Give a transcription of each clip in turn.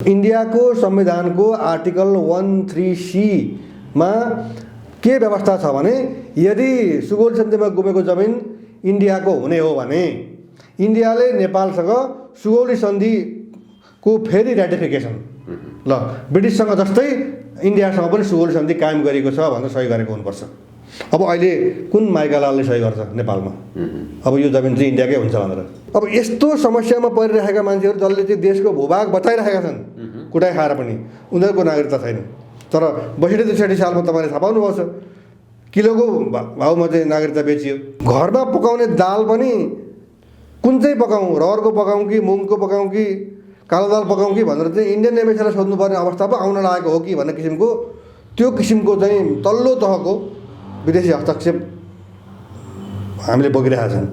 इन्डियाको संविधानको article 13C मा के व्यवस्था छ भने यदि सुगौली सन्धिमा गुमेको जमिन इन्डियाको हुने हो भने इन्डियाले नेपालसँग सुगौली सन्धिको फेरि रेटिफिकेसन ल ब्रिटिससँग जस्तै इन्डियासँग पनि सुगौली सन्धि कायम गरेको छ भनेर सही गरेको हुनुपर्छ। अब अहिले कुन माइकालालले सही गर्छ नेपालमा अब यो जमिन चाहिँ इन्डियाकै हुन्छ भनेर। अब यस्तो समस्यामा परिरहेका मान्छेहरू जसले चाहिँ देशको भूभाग बचाइरहेका छन् कुटाइ खाएर पनि उनीहरूको नागरिकता छैन। तर 62-63 सालमा तपाईँले थाहा पाउनुभएको छ किलोको भाउमा चाहिँ नागरिकता बेचियो। घरमा पकाउने दाल पनि कुन चाहिँ पकाउँ, रहरको पकाउँ कि मुङको पकाउँ कि कालो दाल पकाउँ कि भनेर चाहिँ इन्डियन एम्बेसीलाई सोध्नुपर्ने अवस्था पो आउन लागेको हो कि भन्ने किसिमको त्यो किसिमको चाहिँ तल्लो तहको विदेशी हस्तक्षेप हामीले बोकिरहेका छौँ।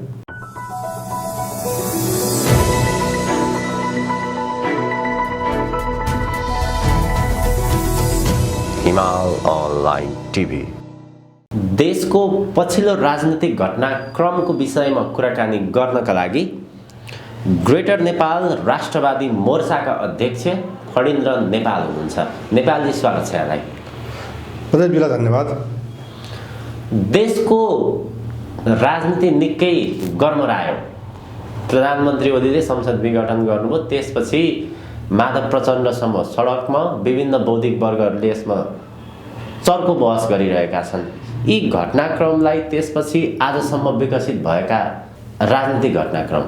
हिमाल अनलाइन टिभी देशको पछिल्लो राजनीतिक घटनाक्रमको विषयमा कुराकानी गर्नका लागि ग्रेटर नेपाल राष्ट्रवादी मोर्चाका अध्यक्ष फणीन्द्र नेपाल हुनुहुन्छ। नेपालजी स्वागत छ यहाँलाई। बहुत बेला धन्यवाद। देशको राजनीति निकै गरमरायो। प्रधानमन्त्री ओलीले संसद विघटन गर्नुभयो, त्यसपछि माधव प्रचण्डसम्म सडकमा विभिन्न बौद्धिक वर्गहरूले यसमा चर्को बहस गरिरहेका छन्। यी घटनाक्रमलाई त्यसपछि आजसम्म विकसित भएका राजनीतिक घटनाक्रम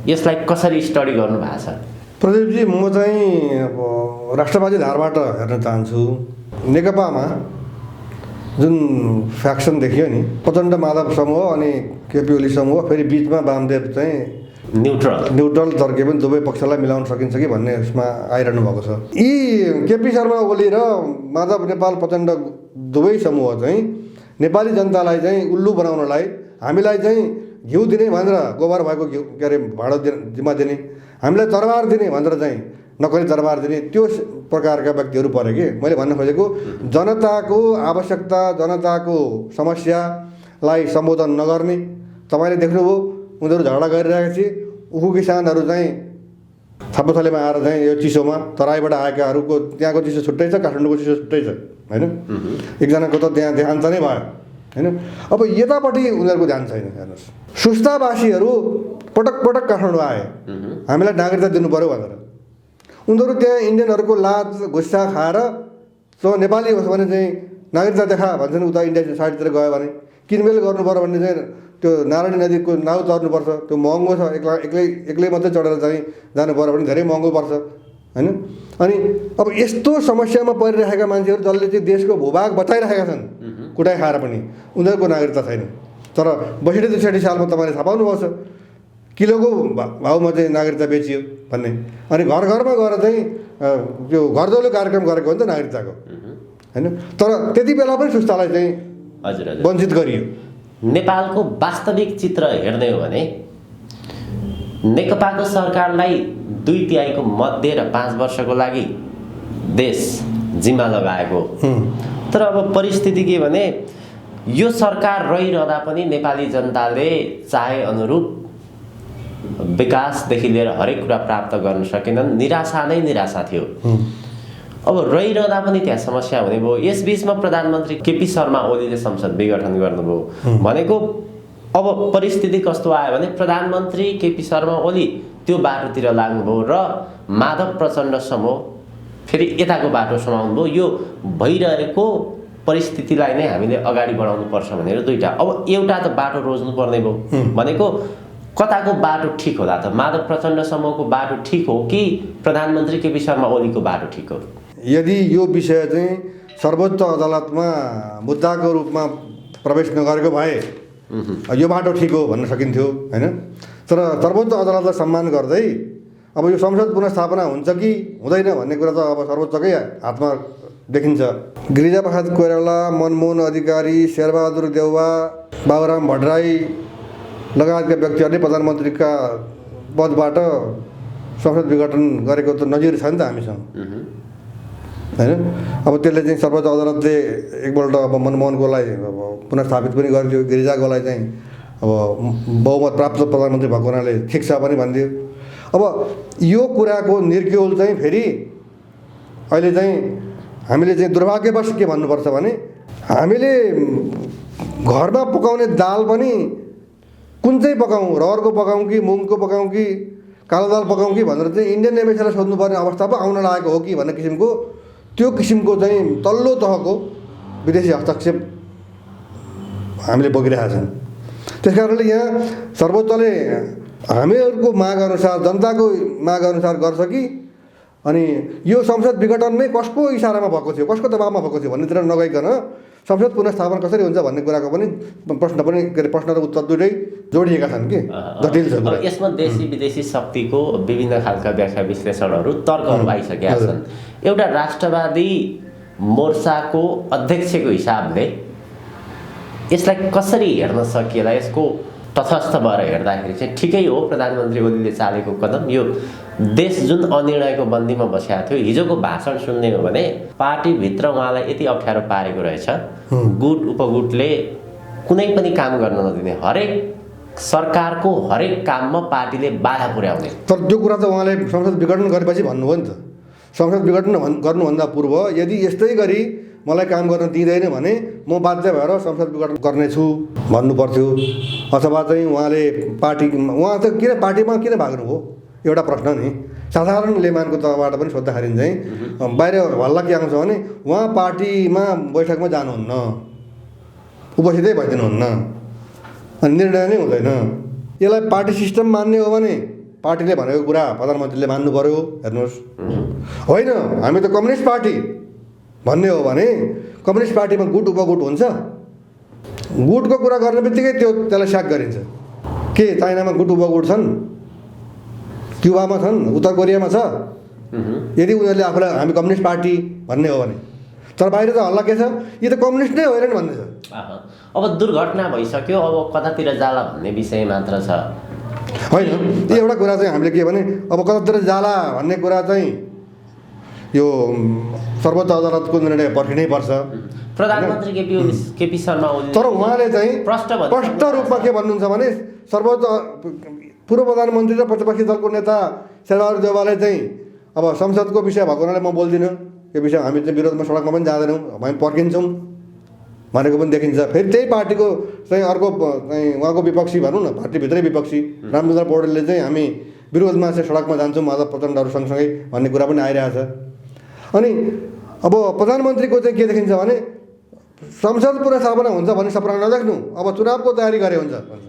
यसलाई कसरी स्टडी गर्नु भएको छ? प्रदीपजी, म चाहिँ अब राष्ट्रवादी धारबाट हेर्न चाहन्छु। नेकपामा जुन फ्याक्सन देखियो नि, प्रचण्ड माधव समूह अनि केपी ओली समूह, फेरि बिचमा वामदेव चाहिँ न्युट्रल तर्के पनि दुवै पक्षलाई मिलाउन सकिन्छ कि भन्ने यसमा आइरहनु भएको छ। यी केपी शर्मा ओली र माधव नेपाल प्रचण्ड दुवै समूह चाहिँ नेपाली जनतालाई चाहिँ उल्लु बनाउनलाई, हामीलाई चाहिँ घिउ दिने भनेर गोबर भएको घिउ के अरे भाडो जिम्मा दिने, हामीलाई तरबार दिने भनेर चाहिँ नक्कली तरबार दिने, त्यो प्रकारका व्यक्तिहरू परे कि। मैले भन्न खोजेको जनताको आवश्यकता, जनताको समस्यालाई सम्बोधन नगर्ने। तपाईँले देख्नुभयो उनीहरू झगडा गरिरहेका थिए। उखु किसानहरू चाहिँ छापाथलीमा आएर चाहिँ यो चिसोमा तराईबाट आएकाहरूको त्यहाँको चिसो छुट्टै छ, काठमाडौँको चिसो छुट्टै छ होइन। एकजनाको त त्यहाँ देहान्त नै भयो होइन। अब यतापट्टि उनीहरूको ध्यान छैन। हेर्नुहोस्, सुस्तावासीहरू पटक पटक काठमाडौँ आए हामीलाई नागरिकता दिनु पऱ्यो भनेर। उनीहरू त्यहाँ इन्डियनहरूको लाज गुस्सा खाएर त नेपाली होस् भने चाहिँ नागरिकता देखा भन्छन्। उता इन्डिया साइडतिर गयो भने किनमेल गर्नु पऱ्यो भने चाहिँ त्यो नारायणी नदीको नाउ चढ्नुपर्छ, त्यो महँगो छ। एक्लै मात्रै चढेर चाहिँ जानु पऱ्यो भने धेरै महँगो पर्छ होइन। अनि अब यस्तो समस्यामा परिरहेका मान्छेहरू जसले चाहिँ देशको भूभाग बचाइरहेका छन् कुटाइ खाएर पनि उनीहरूको नागरिकता छैन। तर 62-63 सालमा तपाईँले थाहा पाउनुभएको छ किलोको भाउमा चाहिँ नागरिकता बेचियो भन्ने। अनि घर घरमा गएर चाहिँ त्यो घरजौलो कार्यक्रम गरेको हो नि त नागरिकताको होइन। तर त्यति बेला पनि सुस्तालाई चाहिँ वञ्चित गरियो। नेपालको वास्तविक चित्र हेर्ने हो भने नेकपाको सरकारलाई 2/3 मध्य र 5 वर्षको लागि देश जिम्मा लगाएको। तर अब परिस्थिति के भने यो सरकार रहिरहँदा पनि नेपाली जनताले चाहे अनुरूप विकासदेखि लिएर हरेक कुरा प्राप्त गर्न सकेनन्। निराशा नै निराशा थियो। अब रहिरहँदा पनि त्यहाँ समस्या हुने भयो। यस बीचमा प्रधानमन्त्री केपी शर्मा ओलीले संसद विघटन गर्नुभयो भनेको अब परिस्थिति कस्तो आयो भने प्रधानमन्त्री केपी शर्मा ओली त्यो बाटोतिर लाग्नुभयो र माधव प्रचण्ड समूह फेरि यताको बाटो समाउनु भयो। यो भइरहेको परिस्थितिलाई नै हामीले अगाडि बढाउनु पर्छ भनेर दुईटा। अब एउटा त बाटो रोज्नु पर्ने भयो भनेको कताको बाटो ठिक होला त? माधव प्रचण्ड समूहको बाटो ठिक हो कि प्रधानमन्त्री केपी शर्मा ओलीको बाटो ठिक हो? यदि यो विषय चाहिँ सर्वोच्च अदालतमा मुद्दाको रूपमा प्रवेश नगरेको भए यो बाटो ठिक हो भन्न सकिन्थ्यो होइन। तर सर्वोच्च अदालतलाई सम्मान गर्दै अब यो संसद पुनर्स्थापना हुन्छ कि हुँदैन भन्ने कुरा त अब सर्वोच्चकै हातमा देखिन्छ। गिरिजाप्रसाद कोइराला, मनमोहन अधिकारी, शेरबहादुर देउवा, बाबुराम भट्टराई लगायतका व्यक्तिहरूले प्रधानमन्त्रीका पदबाट संसद विघटन गरेको त नजिर छ नि त हामीसँग होइन। अब त्यसले चाहिँ सर्वोच्च अदालतले एकपल्ट अब मनमोहनकोलाई अब पुनर्स्थापित पनि गरिदियो, गिरिजाकोलाई चाहिँ अब बहुमत प्राप्त प्रधानमन्त्री भएको हुनाले ठिक छ पनि भनिदियो। अब यो कुराको निर्क्युल चाहिँ फेरि अहिले चाहिँ हामीले चाहिँ दुर्भाग्यवश के भन्नुपर्छ भने हामीले घरमा पकाउने दाल पनि कुन चाहिँ पकाउँ, रहरको पकाउँ कि मुङको पकाउँ कि कालो दाल पकाउँ कि भनेर चाहिँ इन्डियन एम्बेसीलाई सोध्नुपर्ने अवस्था पो आउन लागेको हो कि भन्ने किसिमको त्यो किसिमको चाहिँ तल्लो तहको विदेशी हस्तक्षेप हामीले बोकिरहेका छौँ। त्यस कारणले यहाँ सर्वोच्चले हामीहरूको मागअनुसार, जनताको मागअनुसार गर्छ कि अनि यो संसद विघटनमै कसको इसारामा भएको थियो, कसको दबावमा भएको थियो भन्नेतिर नगइकन संसद पुनर्स्थापन कसरी हुन्छ भन्ने कुराको पनि प्रश्न पनि के अरे प्रश्न र उत्तर दुइटै जोडिएका छन् कि जटिल छ। अब यसमा देशी विदेशी शक्तिको विभिन्न खालका व्याख्या विश्लेषणहरू तर्कहरू आइसकेका छन्। एउटा राष्ट्रवादी मोर्चाको अध्यक्षको हिसाबले यसलाई कसरी हेर्न सकिएला? यसको तटस्थ भएर हेर्दाखेरि चाहिँ ठिकै हो प्रधानमन्त्री ओलीले चालेको कदम। यो देश जुन अनिर्णयको बन्दीमा बसेको थियो, हिजोको भाषण सुन्ने हो भने पार्टीभित्र उहाँलाई यति अप्ठ्यारो पारेको रहेछ, गुट उपगुटले कुनै पनि काम गर्न नदिने, हरेक सरकारको हरेक काममा पार्टीले बाधा पुर्याउने। तर त्यो कुरा त उहाँले संसद विघटन गरेपछि भन्नुभयो नि त। संसद विघटन गर्नुभन्दा पूर्व यदि यस्तै गरी मलाई काम गर्न दिँदैन भने म बाध्य भएर संसद विघटन गर्नेछु भन्नु पर्थ्यो। अथवा चाहिँ उहाँले उहाँ त किन पार्टीमा किन भाग्नु हो एउटा प्रश्न नि। साधारण लेमानको तहबाट पनि सोद्धाखेरि चाहिँ बाहिर हल्ला के आउँछ भने उहाँ पार्टीमा बैठकमा जानुहुन्न, उपस्थितै भइदिनुहुन्न अनि निर्णय नै हुँदैन। यसलाई पार्टी सिस्टम मान्ने हो भने पार्टीले भनेको कुरा प्रधानमन्त्रीले मान्नु पर्यो। हेर्नुहोस्, होइन हामी त कम्युनिस्ट पार्टी भन्ने हो भने कम्युनिस्ट पार्टीमा गुट उपगुट हुन्छ। गुटको कुरा गर्ने बित्तिकै त्यसलाई स्याक गरिन्छ। के चाइनामा गुट उपगुट छन्, क्युबामा छन्, उत्तर कोरियामा छ। यदि उनीहरूले आफूलाई हामी कम्युनिस्ट पार्टी भन्ने हो भने, तर बाहिर त हल्ला के छ, यो त कम्युनिस्ट नै होइनन् भन्ने छ। अब दुर्घटना भइसक्यो, अब कतातिर जाला भन्ने विषय मात्र छ। होइन, यो एउटा कुरा चाहिँ हामीले के भने अब कतातिर जाला भन्ने कुरा चाहिँ यो सर्वोच्च अदालतको निर्णय पर्खिनै पर्छ। प्रधानमन्त्री केपी शर्मा ओली तर उहाँले चाहिँ प्रष्ट रूपमा के भन्नुहुन्छ भने सर्वोच्च पूर्व प्रधानमन्त्री र प्रतिपक्षी दलको नेता शेरबहादुर देउवाले चाहिँ अब संसदको विषय भएको हुनाले म बोल्दिनँ, यो विषय हामी चाहिँ विरोधमा सडकमा पनि जाँदैनौँ, हामी पर्खिन्छौँ भनेको पनि देखिन्छ। फेरि त्यही पार्टीको चाहिँ अर्को चाहिँ उहाँको विपक्षी भनौँ न, पार्टीभित्रै विपक्षी रामचन्द्र पौडेलले चाहिँ हामी विरोधमा चाहिँ सडकमा जान्छौँ माधव प्रचण्डहरू सँगसँगै भन्ने कुरा पनि आइरहेछ। अनि अब प्रधानमन्त्रीको चाहिँ के देखिन्छ भने संसद पुनर्स्थापना हुन्छ भन्ने सपना नदेख्नु, अब चुनावको तयारी गरे हुन्छ भन्छ।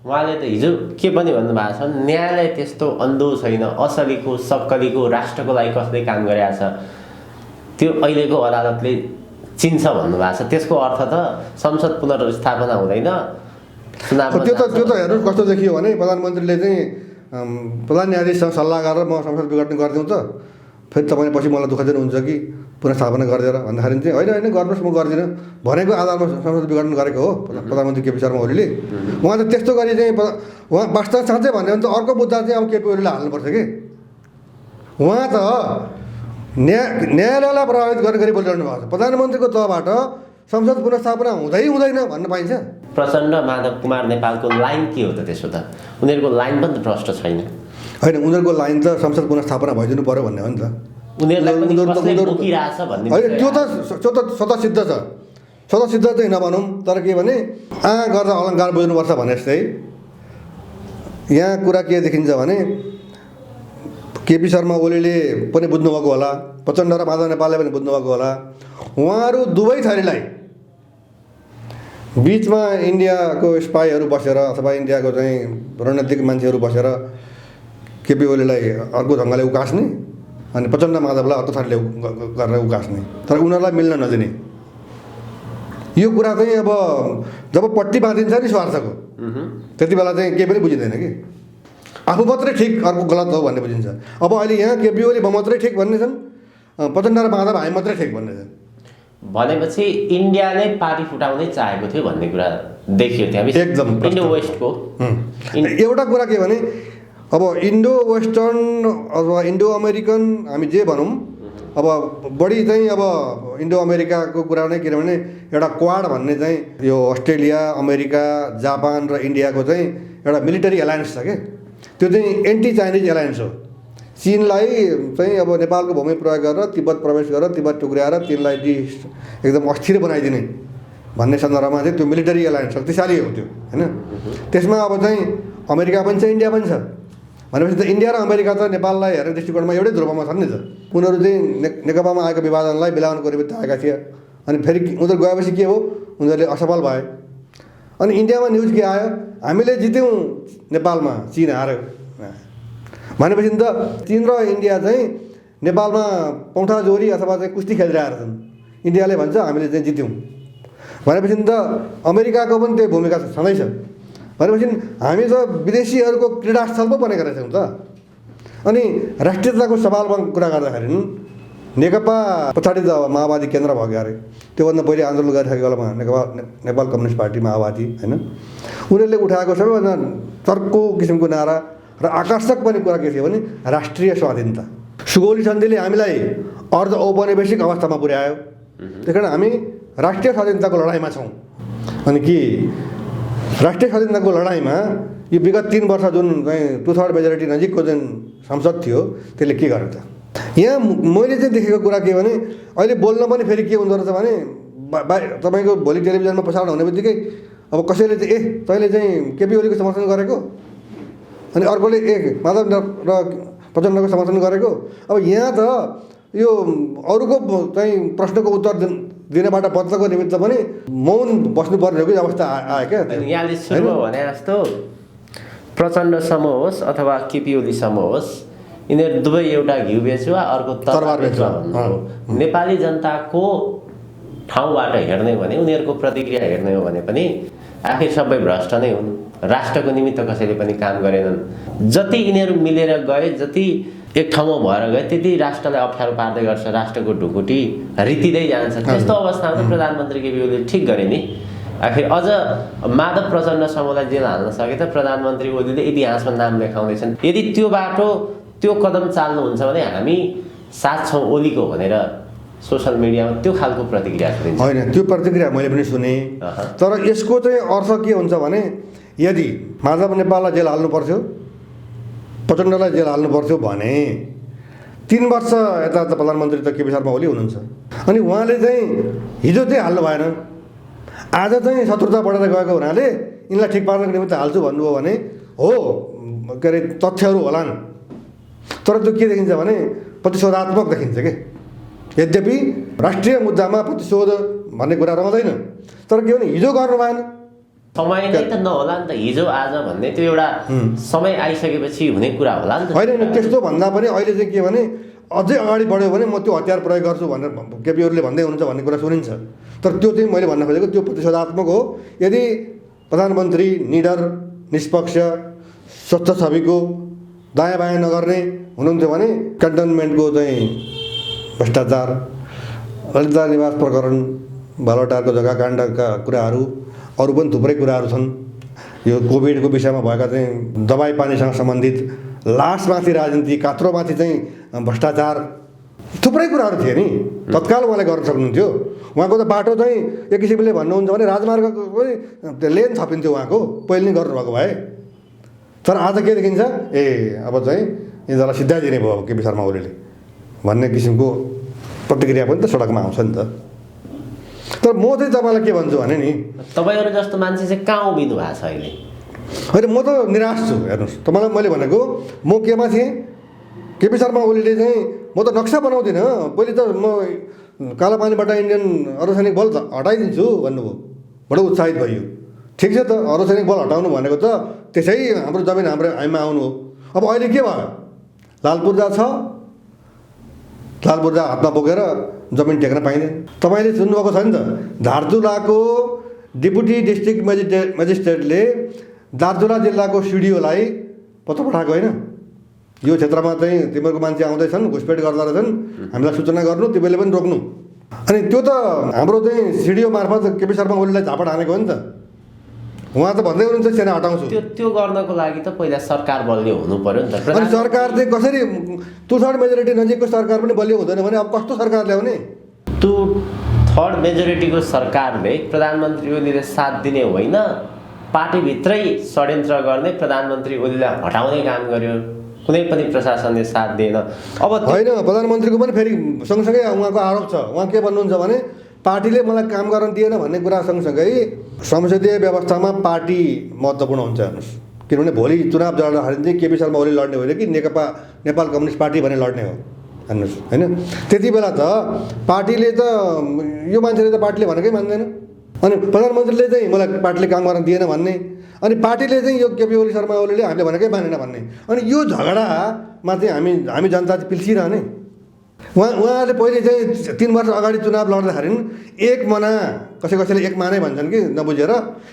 उहाँले त हिजो के पनि भन्नुभएको छ, न्यायालय त्यस्तो अन्धो छैन, असलीको सक्कलीको राष्ट्रको लागि कसले काम गरेको छ त्यो अहिलेको अदालतले चिन्छ भन्नुभएको छ। त्यसको अर्थ त संसद पुनर्स्थापना हुँदैन, त्यो त हेर्नु कस्तो देखियो भने प्रधानमन्त्रीले चाहिँ प्रधान न्यायाधीशसँग सल्लाह गरेर म संसद विघटन गरिदिउँ त, फेरि तपाईँले पछि मलाई दुःख दिनुहुन्छ कि पुनर्स्थापना गरिदिएर भन्दाखेरि चाहिँ होइन गर्नुहोस् म गर्दिनँ भनेको आधारमा संसद विघटन गरेको हो प्रधानमन्त्री केपी शर्मा ओलीले। उहाँ त त्यस्तो गरी चाहिँ उहाँ वास्तव साँच्चै भन्यो भने त अर्को मुद्दा चाहिँ अब केपी ओलीलाई हाल्नुपर्छ कि। उहाँ त न्यायालयलाई प्रभावित गर्ने गरी बोलिरहनु भएको छ। प्रधानमन्त्रीको तहबाट संसद पुनर्स्थापना हुँदैन भन्न पाइन्छ। प्रचण्ड माधव कुमार नेपालको लाइन के हो त? त्यसो त उनीहरूको लाइन पनि त प्रष्ट छैन। होइन, उनीहरूको लाइन त संसद पुनर्स्थापना भइदिनु पर्यो भन्ने हो नि त। होइन, त्यो त स्वतःसिद्ध छ, स्वतःसिद्ध चाहिँ नभनौँ, तर के भने गर्दा अलङ्कार बुझ्नुपर्छ भने जस्तै यहाँ कुरा के देखिन्छ भने केपी शर्मा ओलीले पनि बुझ्नुभएको होला, प्रचण्ड र माधव नेपालले पनि बुझ्नुभएको होला। उहाँहरू दुवै थरीलाई बिचमा इन्डियाको स्पाईहरू बसेर अथवा इन्डियाको चाहिँ रणनीतिक मान्छेहरू बसेर केपी ओलीलाई अर्को ढङ्गले उकास्ने अनि प्रचण्ड माधवलाई अर्को थरीले गरेर उकास्ने, तर उनीहरूलाई मिल्न नदिने। यो कुरा चाहिँ अब जब पट्टी बाँधिन्छ नि स्वार्थको, त्यति बेला चाहिँ केही पनि बुझिँदैन कि आफू मात्रै ठिक अर्को गलत हो भन्ने बुझिन्छ। अब अहिले यहाँ केपी ओली मात्रै ठिक भन्ने छन्, प्रचण्ड र माधव हामी मात्रै ठिक भन्ने छन् भनेपछि इन्डियाले पार्टी फुटाउनै चाहेको थियो भन्ने कुरा देखियो त्यहाँ एकदम इन्डो वेस्टको। एउटा कुरा के भने अब इन्डो वेस्टर्न अथवा इन्डो अमेरिकन हामी जे भनौँ, अब बढी चाहिँ अब इन्डो अमेरिकाको कुरा नै किनभने एउटा क्वाड भन्ने चाहिँ यो अस्ट्रेलिया, अमेरिका, जापान र इन्डियाको चाहिँ एउटा मिलिटरी एलायन्स छ क्या। त्यो चाहिँ एन्टी चाइनिज एलायन्स हो। चीनलाई चाहिँ अब नेपालको भूमि प्रयोग गरेर तिब्बत प्रवेश गरेर तिब्बत टुक्र्याएर तिनलाई एकदम अस्थिर बनाइदिने भन्ने सन्दर्भमा चाहिँ त्यो मिलिटरी एलायन्स शक्तिशाली हो त्यो होइन। त्यसमा अब चाहिँ अमेरिका पनि छ, इन्डिया पनि छ भनेपछि त इन्डिया र अमेरिका त नेपाललाई हेर्ने दृष्टिकोणमा एउटै ध्रुवमा छन् नि त। उनीहरू चाहिँ नेकपामा आएको विभाजनलाई बिलाउनको निमित्त आएका थिए। अनि फेरि उनीहरू गएपछि के हो, उनीहरूले असफल भए। अनि इन्डियामा न्युज के आयो, हामीले जित्यौँ नेपालमा, चीन हार्यो भनेपछि त चीन र इन्डिया चाहिँ नेपालमा पौठा जोरी अथवा चाहिँ कुस्ती खेलिरहेका छन्। इन्डियाले भन्छ हामीले चाहिँ जित्यौँ भनेपछि त अमेरिकाको पनि त्यही भूमिका छँदैछ। भनेपछि हामी त विदेशीहरूको क्रीडास्थल पो बनेका रहेछौँ त। अनि राष्ट्रियताको सवालमा कुरा गर्दाखेरि नेकपा पछाडि त माओवादी केन्द्र भयो अरे, त्योभन्दा पहिले आन्दोलन गरिसकेको बेलामा नेपाल कम्युनिस्ट पार्टी माओवादी होइन, उनीहरूले उठाएको सबैभन्दा चर्को किसिमको नारा र आकर्षक पनि कुरा के थियो भने राष्ट्रिय स्वाधीनता। सुगौली सन्धिले हामीलाई अर्ध औपनिवेशिक अवस्थामा पुर्यायो, त्यस कारण हामी राष्ट्रिय स्वाधीनताको लडाइँमा छौँ। अनि कि राष्ट्रिय स्वाधीनताको लडाइँमा यो विगत 3 वर्ष जुन चाहिँ 2/3 मेजोरिटी नजिकको जुन संसद थियो त्यसले के गर्यो त। यहाँ मैले चाहिँ देखेको कुरा के भने अहिले बोल्न पनि फेरि के हुँदो रहेछ भने तपाईँको भोलि टेलिभिजनमा प्रसारण हुने बित्तिकै अब कसैले चाहिँ तैँले चाहिँ केपी ओलीको समर्थन गरेको, अनि अर्कोले माधव र प्रचण्डको समर्थन गरेको। अब यहाँ त यो अरूको चाहिँ प्रश्नको उत्तर दिनबाट बच्नको निमित्त पनि मौन बस्नुपर्ने हो कि अवस्था आयो क्या। यहाँले सुरु भने जस्तो प्रचण्ड समूह होस् अथवा केपी ओली समूह होस्, यिनीहरू दुवै एउटा घिउ बेचुवा अर्को तरबार बेचुवा भन्नु। नेपाली जनताको ठाउँबाट हेर्ने हो भने, उनीहरूको प्रतिक्रिया हेर्ने हो भने पनि आखिर सबै भ्रष्ट नै हुन्। राष्ट्रको निमित्त कसैले पनि काम गरेनन्। जति यिनीहरू मिलेर गए, जति एक ठाउँमा भएर गए, त्यति राष्ट्रलाई अप्ठ्यारो पार्दै गर्छ, राष्ट्रको ढुकुटी रितिँदै जान्छ। त्यस्तो अवस्थामा त प्रधानमन्त्री केपी ओलीले ठिक गरे नि। आखिर अझ माधव प्रचण्ड समूहलाई जेल हाल्न सके त प्रधानमन्त्री ओलीले इतिहासमा नाम लेखाउँदैछन्। यदि त्यो बाटो त्यो कदम चाल्नुहुन्छ भने हामी साथ छौँ ओलीको भनेर सोसल मिडियामा त्यो खालको प्रतिक्रिया सुनिन्छ। होइन, त्यो प्रतिक्रिया मैले पनि सुने। तर यसको चाहिँ अर्थ के हुन्छ भने यदि माधव नेपाललाई जेल हाल्नु पर्थ्यो, प्रचण्डलाई जेल हाल्नु पर्थ्यो भने 3 वर्ष यता त प्रधानमन्त्री त केपी शर्मा ओली हुनुहुन्छ। अनि उहाँले चाहिँ हिजो चाहिँ हाल्नु भएन, आज चाहिँ शत्रुता बढेर गएको हुनाले यिनलाई ठिक पार्नको निमित्त हाल्छु भन्नुभयो भने हो, के अरे तथ्यहरू होलान्। तर त्यो के देखिन्छ भने प्रतिशोधात्मक देखिन्छ के। यद्यपि राष्ट्रिय मुद्दामा प्रतिशोध भन्ने कुरा रहँदैन, तर के भने हिजो गर्नु भएन। समय नै त नहोला नि त, हिजो आज भन्ने त्यो एउटा समय आइसकेपछि हुने कुरा होला नि त। होइन, त्यस्तो भन्दा पनि अहिले चाहिँ के भने अझै अगाडि बढ्यो भने म त्यो हतियार प्रयोग गर्छु भनेर केपी ओलीले भन्दै हुनुहुन्छ भन्ने कुरा सुनिन्छ। तर त्यो चाहिँ मैले भन्न खोजेको त्यो प्रतिशोधात्मक हो। यदि प्रधानमन्त्री निडर, निष्पक्ष, स्वच्छ छविको, दायाँ बायाँ नगर्ने हुनुहुन्थ्यो भने क्यान्टनमेन्टको चाहिँ भ्रष्टाचार, ललिता निवास प्रकरण, बालुवाटारको जग्गा काण्डका कुराहरू, अरू पनि थुप्रै कुराहरू छन्। यो कोभिडको विषयमा भएका चाहिँ दबाई पानीसँग सम्बन्धित लासमाथि राजनीति, कात्रोमाथि चाहिँ भ्रष्टाचार, थुप्रै कुराहरू थिए नि। तत्काल उहाँले गर्न सक्नुहुन्थ्यो। उहाँको त बाटो चाहिँ एक किसिमले भन्नुहुन्छ भने राजमार्गको पनि लेन थपिन्थ्यो उहाँको, पहिले नै गर्नुभएको भए। तर आज के देखिन्छ, अब चाहिँ यिनीहरूलाई सिद्धाइदिने भयो केपी शर्मा ओलीले भन्ने किसिमको प्रतिक्रिया पनि त सडकमा आउँछ नि त। तर म चाहिँ तपाईँलाई के भन्छु भने नि, तपाईँहरू जस्तो मान्छे चाहिँ कहाँ उभिनु भएको छ अहिले? होइन, म त निराश छु। हेर्नुहोस्, तपाईँलाई मैले भनेको म केमा थिएँ, केपी शर्मा ओलीले चाहिँ म त नक्सा बनाउँदिनँ, पहिले त म कालापानीबाट इन्डियन अर्धसैनिक बल हटाइदिन्छु भन्नुभयो, बडो उत्साहित भयो। ठिक छ त, अर्धसैनिक बल हटाउनु भनेको त त्यसै हाम्रो जमिन हामीमा आउनु हो। अब अहिले के भयो, लाल पूर्जा छ, लाल पूर्जा हातमा बोकेर जमिन टेक्न पाइँदैन। तपाईँले सुन्नुभएको छ नि त, धारचुलाको डिप्युटी डिस्ट्रिक्ट मेजिस्ट्रेटले दार्चुला जिल्लाको सिडिओलाई पत्र पठाएको होइन, यो क्षेत्रमा चाहिँ तिमीहरूको मान्छे आउँदैछन्, घुसपेट गर्दा रहेछन्, हामीलाई सूचना गर्नु, तिमीले पनि रोक्नु। अनि त्यो त हाम्रो चाहिँ सिडिओ मार्फत केपी शर्मा ओलीलाई झापड हानेको हो नि त। उहाँ त भन्दै हुनुहुन्छ सेना हटाउँछु। त्यो गर्नको लागि त पहिला सरकार बलियो हुनु पर्यो नि त। अनि सरकार चाहिँ कसरी 2/3 मेजोरिटी नजिकको सरकार पनि बलियो हुँदैन भने अब कस्तो सरकार ल्याउने? 2/3 मेजोरिटीको सरकारले प्रधानमन्त्री ओलीले साथ दिने होइन, पार्टीभित्रै षड्यन्त्र गर्ने, प्रधानमन्त्री ओलीलाई हटाउने काम गर्यो। कुनै पनि प्रशासनले साथ दिएन। अब होइन, प्रधानमन्त्रीको पनि फेरि सँगसँगै उहाँको आरोप छ। उहाँ के भन्नुहुन्छ भने पार्टीले मलाई काम गर्न दिएन भन्ने कुरा सँगसँगै संसदीय व्यवस्थामा पार्टी महत्त्वपूर्ण हुन्छ हेर्नुहोस्। किनभने भोलि चुनाव लड्दाखेरि चाहिँ केपी शर्मा ओली लड्ने होइन कि नेपाल कम्युनिस्ट पार्टी भने लड्ने हो हेर्नुहोस् होइन। त्यति बेला त पार्टीले त यो मान्छेले त पार्टीले भनेकै मान्दैन, अनि प्रधानमन्त्रीले चाहिँ मलाई पार्टीले काम गर्न दिएन भन्ने, अनि पार्टीले चाहिँ यो केपी ओली शर्मा ओलीले हामीले भनेकै मानेन भन्ने, अनि यो झगडामा चाहिँ हामी जनता चाहिँ पिल्सिरहने। उहाँले पहिले चाहिँ 3 वर्ष अगाडि चुनाव लड्दाखेरि एक मना कसैले एक मानै भन्छन् कि नबुझेर,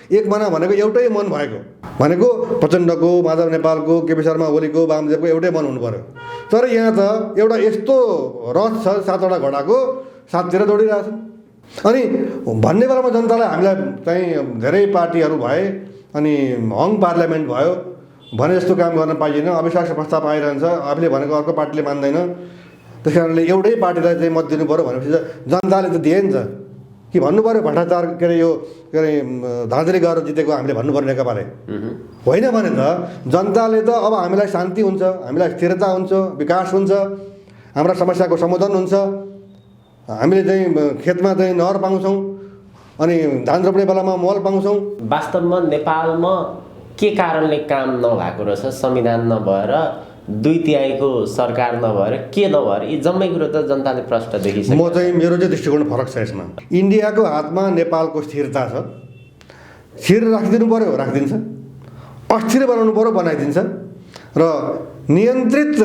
एक मना भनेको एउटै मन भएको भनेको प्रचण्डको, माधव नेपालको, केपी शर्मा ओलीको, वामदेवको एउटै मन हुनु पर्यो। तर यहाँ त एउटा यस्तो रथ छ 7वटा घोडाको 7तिर दौडिरहेछ। अनि भन्ने बेलामा जनतालाई हामीलाई चाहिँ धेरै पार्टीहरू भए, अनि हङ पार्लियामेन्ट भयो, भने जस्तो काम गर्न पाइएन, अविश्वास प्रस्ताव आइरहन्छ, आफूले भनेको अर्को पार्टीले मान्दैन, त्यस कारणले एउटै पार्टीलाई चाहिँ मत दिनु पऱ्यो भनेपछि त जनताले त दिए नि त कि भन्नु पऱ्यो भ्रष्टाचार के अरे धाँधली गरेर जितेको हामीले भन्नु पऱ्यो नेकपाले, होइन भने त जनताले त अब हामीलाई शान्ति हुन्छ, हामीलाई स्थिरता हुन्छ, विकास हुन्छ, हाम्रा समस्याको समाधान हुन्छ, हामीले चाहिँ खेतमा चाहिँ नहर पाउँछौँ, अनि धान रोप्ने बेलामा मल पाउँछौँ। वास्तवमा नेपालमा के कारणले काम नभएको रहेछ? संविधान नभएर, 2/3 सरकार नभएर, के नभएर? यी जम्मै कुरो त जनताले प्रश्न देखिसक्यो। म चाहिँ मेरो चाहिँ दृष्टिकोण फरक छ यसमा। इन्डियाको हातमा नेपालको स्थिरता छ, स्थिर राखिदिनु पऱ्यो राखिदिन्छ, अस्थिर बनाउनु पऱ्यो बनाइदिन्छ, र नियन्त्रित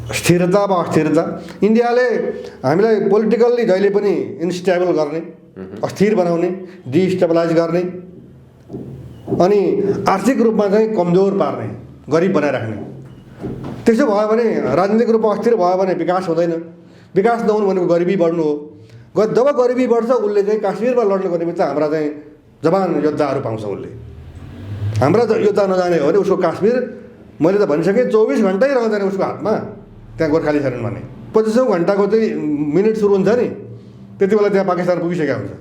स्थिरता वा अस्थिरता इन्डियाले हामीलाई पोलिटिकल्ली जहिले पनि इन्स्टेबल गर्ने, अस्थिर बनाउने, डिस्टेबलाइज गर्ने, अनि आर्थिक रूपमा चाहिँ कमजोर पार्ने, गरिब बनाइराख्ने। त्यसो भयो भने राजनीतिक रूपमा अस्थिर भयो भने विकास हुँदैन। विकास नहुनु भनेको गरिबी बढ्नु हो। जब गरिबी बढ्छ उसले चाहिँ काश्मीरमा लड्नुको निमित्त हाम्रा चाहिँ जवान योद्धाहरू पाउँछ। उसले हाम्रा योद्धा नजाने हो भने उसको काश्मीर, मैले त भनिसकेँ 24 घन्टै रहँदैन उसको हातमा, त्यहाँ गोर्खाली छैनन् भने 25औँ घन्टाको चाहिँ मिनट सुरु हुन्छ नि, त्यति बेला त्यहाँ पाकिस्तान पुगिसकेका हुन्छ।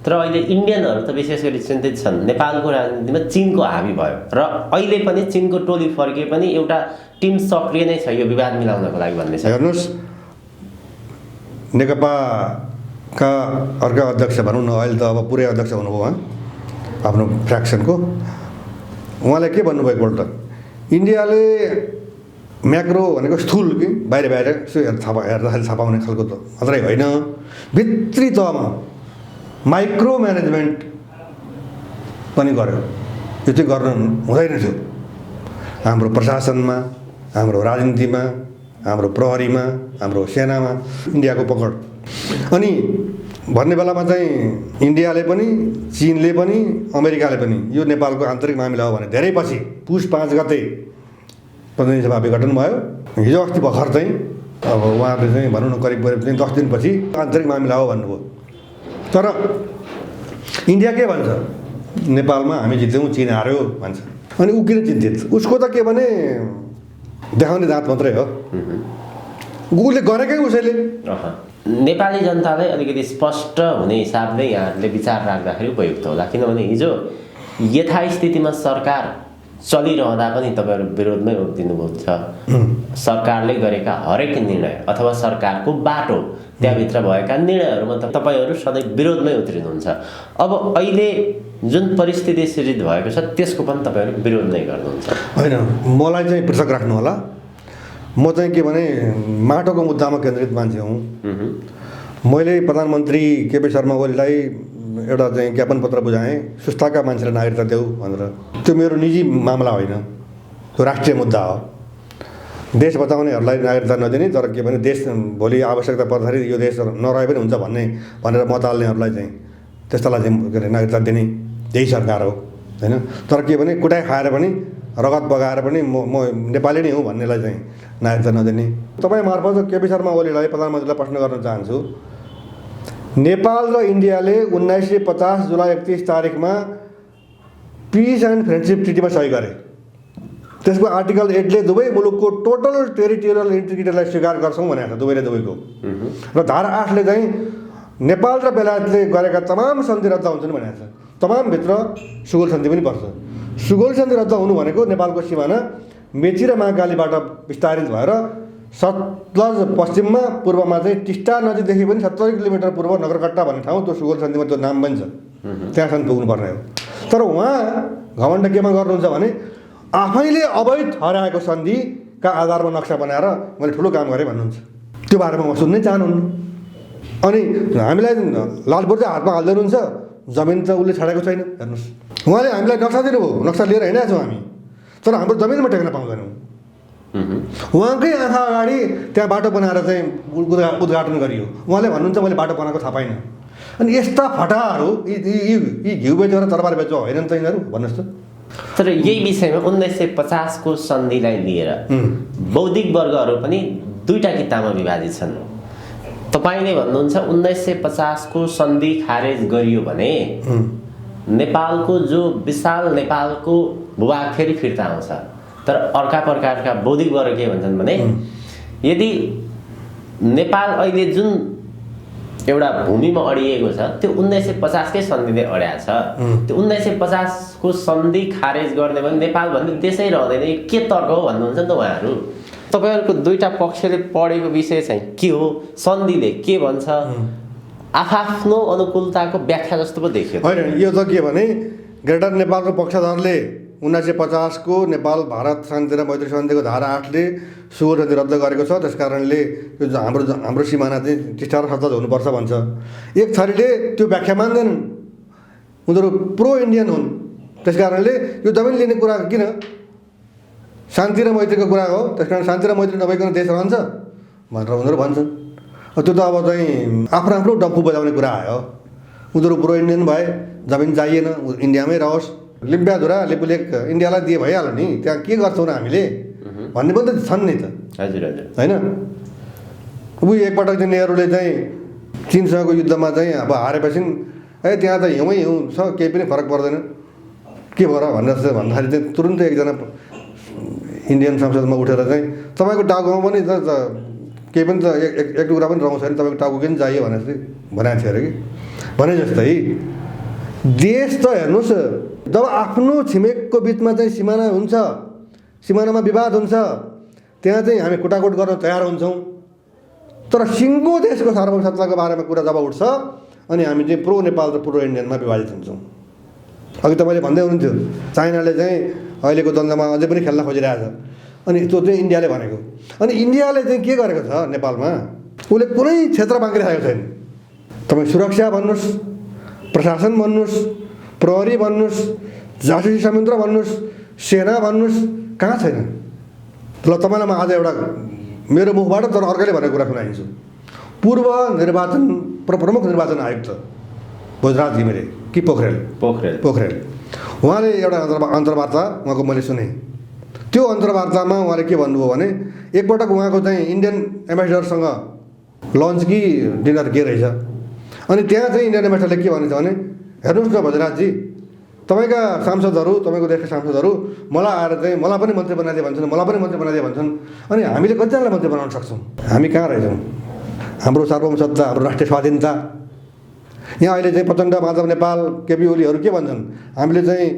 तर अहिले इन्डियनहरू त विशेष गरी चिन्तित छन्, नेपालको राजनीतिमा चिनको हावी भयो र अहिले पनि चिनको टोली फर्के पनि एउटा टिम सक्रिय नै छ यो विवाद मिलाउनको लागि भन्ने छ। हेर्नुहोस्, नेकपाका अर्का अध्यक्ष भनौँ न, अहिले त अब पुरै अध्यक्ष हुनुभयो उहाँ आफ्नो फ्र्याक्सनको, उहाँले के भन्नुभयो एकपल्ट, इन्डियाले म्याक्रो भनेको स्थूल कि बाहिर हेर्दाखेरि छापा हुने खालको त मात्रै होइन, भित्री तहमा माइक्रो म्यानेजमेन्ट पनि गर्यो। यो चाहिँ गर्न हुँदैन थियो। हाम्रो प्रशासनमा, हाम्रो राजनीतिमा, हाम्रो प्रहरीमा, हाम्रो सेनामा इन्डियाको पकड। अनि भन्ने बेलामा चाहिँ इन्डियाले पनि, चिनले पनि, अमेरिकाले पनि यो नेपालको आन्तरिक मामिला हो भने धेरै पछि पुस 5 गते प्रतिनिधि सभा विघटन भयो। हिजो अस्ति भर्खर चाहिँ अब उहाँहरूले चाहिँ भनौँ न करिब 10 दिनपछि आन्तरिक मामिला हो भन्नुभयो। तर इन्डिया के भन्छ, नेपालमा हामी जित्यौँ, चिन हार्यो भन्छ। अनि ऊ किन चिन्तित? उसको त के भने देखाउने दाँत मात्रै हो, उसले गरेकै उसैले। नेपाली जनतालाई अलिकति स्पष्ट हुने हिसाबले यहाँहरूले विचार राख्दाखेरि उपयुक्त होला, किनभने हिजो यथास्थितिमा सरकार चलिरहँदा पनि तपाईँहरू विरोधमै उभिदिनुभएको छ। सरकारले गरेका हरेक निर्णय अथवा सरकारको बाटो त्यहाँभित्र भएका निर्णयहरूमा तपाईँहरू सधैँ विरोधमै उत्रिनुहुन्छ। अब अहिले जुन परिस्थिति सृजित भएको छ त्यसको पनि तपाईँहरू विरोध नै गर्नुहुन्छ। होइन, मलाई चाहिँ पृथक राख्नु होला। म चाहिँ के भने माटोको मुद्दामा केन्द्रित मान्छे हुँ। मैले प्रधानमन्त्री केपी शर्मा ओलीलाई एउटा चाहिँ ज्ञापन पत्र बुझाएँ, सुस्ताका मान्छेलाई नागरिकता देऊ भनेर। त्यो मेरो निजी मामला होइन, त्यो राष्ट्रिय मुद्दा हो। देश बचाउनेहरूलाई नागरिकता नदिने, तर के भने देश भोलि आवश्यकता पर्दाखेरि यो देश नरहे पनि हुन्छ भनेर मत हाल्नेहरूलाई चाहिँ त्यस्तालाई चाहिँ के अरे नागरिकता दिने यही सरकार हो होइन। तर के भने कुटाइ खाएर पनि, रगत बगाएर पनि म नेपाली नै हुँ भन्नेलाई चाहिँ नागरिकता नदिने। तपाईँ मार्फत केपी शर्मा ओलीलाई, प्रधानमन्त्रीलाई प्रश्न गर्न चाहन्छु, नेपाल र इन्डियाले 1950 जुलाई 31 तारिकमा पिस एन्ड फ्रेन्डसिप ट्रिटीमा सही गरे। त्यसको आर्टिकल 8ले दुवै मुलुकको टोटल टेरिटोरियल इन्टिग्रिटीलाई स्वीकार गर्छौँ भनेको छ, दुवैले दुवैको। र धारा 8ले चाहिँ नेपाल र बेलायतले गरेका तमाम सन्धि रद्द हुन्छन् भनेको छ। तमामभित्र सुगोल सन्धि पनि पर्छ। सुगोल सन्धि रद्द हुनु भनेको नेपालको सिमाना मेची र महाकालीबाट विस्तारित भएर सतलज पश्चिममा पूर्वमा चाहिँ टिस्टा नजिकदेखि पनि 70 किलोमिटर पूर्व नगरकट्टा भन्ने ठाउँ त्यो सुगौल सन्धिमा त्यो नाम पनि छ, त्यहाँसम्म पुग्नुपर्ने हो। तर उहाँ घमण्ड केमा गर्नुहुन्छ भने आफैले अवैध ठहराएको सन्धिका आधारमा नक्सा बनाएर मैले ठुलो काम गरेँ भन्नुहुन्छ। त्यो बारेमा म सुन्नै चाहनुहुन्न। अनि हामीलाई लालपुर चाहिँ हातमा हाल्दै हुनुहुन्छ, जमिन त उसले छाडेको छैन। हेर्नुहोस्, उहाँले हामीलाई नक्सा दिनुभयो, नक्सा लिएर हिँडेका छौँ हामी, तर हाम्रो जमिनमा टेक्न पाउँदैनौँ। उहाँकै आँखा अगाडि त्यहाँ बाटो बनाएर चाहिँ उद्घाटन गरियो। उहाँले भन्नुहुन्छ मैले बाटो बनाएको थाहा पाइनँ। अनि यस्ता फटाहरू यी घिउ बेचेर तरबार बेचो होइन नि त यिनीहरू, भन्नुहोस् त। तर यही विषयमा 1950 को सन्धिलाई लिएर बौद्धिक वर्गहरू पनि दुईटा किताबमा विभाजित छन्। तपाईँले भन्नुहुन्छ 1950 को सन्धि खारेज गरियो भने नेपालको जो विशाल नेपालको भूभाग फेरि फिर्ता आउँछ। तर अर्का प्रकारका बौद्धिक वर्ग के भन्छन् भने यदि नेपाल अहिले जुन एउटा भूमिमा अडिएको छ त्यो 1950 कै सन्धिले अड्याएको छ। त्यो 1950 को सन्धि खारेज गर्ने भने नेपाल भन्ने देशै रहँदैन, के तर्क हो भन्नुहुन्छ नि त उहाँहरू। तपाईँहरूको दुईटा पक्षले पढेको विषय चाहिँ के हो, सन्धिले के भन्छ, आफ्नो अनुकूलताको व्याख्या जस्तो पो देखियो। होइन, यो त के भने ग्रेटर नेपालको पक्षधरले 1950 को नेपाल भारत शान्ति र मैत्री सन्धिको धारा 8 ले सुगौल सन्धि रद्द गरेको छ, त्यस कारणले यो हाम्रो सिमाना चाहिँ टिस्टा र सतलज हुनुपर्छ भन्छ। एक थरीले त्यो व्याख्या मान्दैनन्, उनीहरू प्रो इन्डियन हुन्, त्यस कारणले यो जमिन लिने कुरा किन, शान्ति र मैत्रीको कुरा हो, त्यस कारण शान्ति र मैत्री नभइकन देश रहन्छ भनेर उनीहरू भन्छन्। त्यो त अब चाहिँ आफ्नो आफ्नो डम्फु बजाउने कुरा आयो। उनीहरू प्रो इन्डियन भए जमिन चाहिएन, इन्डियामै रहोस्, लिम्पियाधुरा लिपुलेक इन्डियालाई दिए भइहाल्यो नि, त्यहाँ के गर्छौँ र हामीले भन्ने पनि त छन् नि त। हजुर हजुर, होइन। उही एकपटक चाहिँ नेहरूले चाहिँ चिनसँगको युद्धमा चाहिँ अब हारेपछि त्यहाँ त हिउँै हिउँ छ, केही पनि फरक पर्दैन, के भयो र भनेर भन्दाखेरि चाहिँ तुरुन्तै एकजना इन्डियन संसदमा उठेर चाहिँ तपाईँको टाउकोमा पनि त केही पनि त एक टुक्रा पनि रौँ छैन, तपाईँको टाउको किन चाहियो भनेर चाहिँ भनेको थियो अरे कि। भने जस्तै देश त हेर्नुहोस्, जब आफ्नो छिमेकको बिचमा चाहिँ सिमाना हुन्छ, सिमानामा विवाद हुन्छ, त्यहाँ चाहिँ हामी कुटाकुट गर्न तयार हुन्छौँ। तर सिङ्गो देशको सार्वभौमसत्ताको बारेमा कुरा जब उठ्छ अनि हामी चाहिँ प्रो नेपाल र प्रो इन्डियनमा विभाजित हुन्छौँ। अघि तपाईँले भन्दै हुनुहुन्थ्यो चाइनाले चाहिँ अहिलेको द्वन्द्वमा अझै पनि खेल्न खोजिरहेछ, अनि त्यो चाहिँ इन्डियाले भनेको। अनि इन्डियाले चाहिँ के गरेको छ नेपालमा, उसले कुनै क्षेत्र बाँकी राखेको छैन। तपाईँ सुरक्षा भन्नुहोस्, प्रशासन भन्नुहोस्, प्रहरी भन्नुहोस्, जासुसी संयन्त्र भन्नुहोस्, सेना भन्नुहोस्, कहाँ छैन। ल तपाईँलाई म आज एउटा मेरो मुखबाट तर अर्कैले भनेको कुरा सुनाइदिन्छु। पूर्व निर्वाचन प्रमुख निर्वाचन आयुक्त भोजराज घिमिरे कि पोखरेल उहाँले एउटा अन्तर्वार्ता उहाँको मैले सुने। त्यो अन्तर्वार्तामा उहाँले के भन्नुभयो भने एकपटक उहाँको चाहिँ इन्डियन एम्बेसडरसँग लन्च कि डिनर के रहेछ, अनि त्यहाँ चाहिँ इन्डियन एम्बेसडरले के भनेछ भने हेर्नुहोस् न भोजराजजी, तपाईँका सांसदहरू, तपाईँको देशका सांसदहरू मलाई आएर चाहिँ मलाई पनि मन्त्री बनाइदिए भन्छन्, मलाई पनि मन्त्री बनाइदिए भन्छन्, अनि हामीले कतिजनालाई मन्त्री बनाउन सक्छौँ? हामी कहाँ रहेछौँ? हाम्रो सार्वभौमसत्ता, हाम्रो राष्ट्रिय स्वाधीनता। यहाँ अहिले चाहिँ प्रचण्ड, माधव नेपाल, केपी ओलीहरू के भन्छन्, हामीले चाहिँ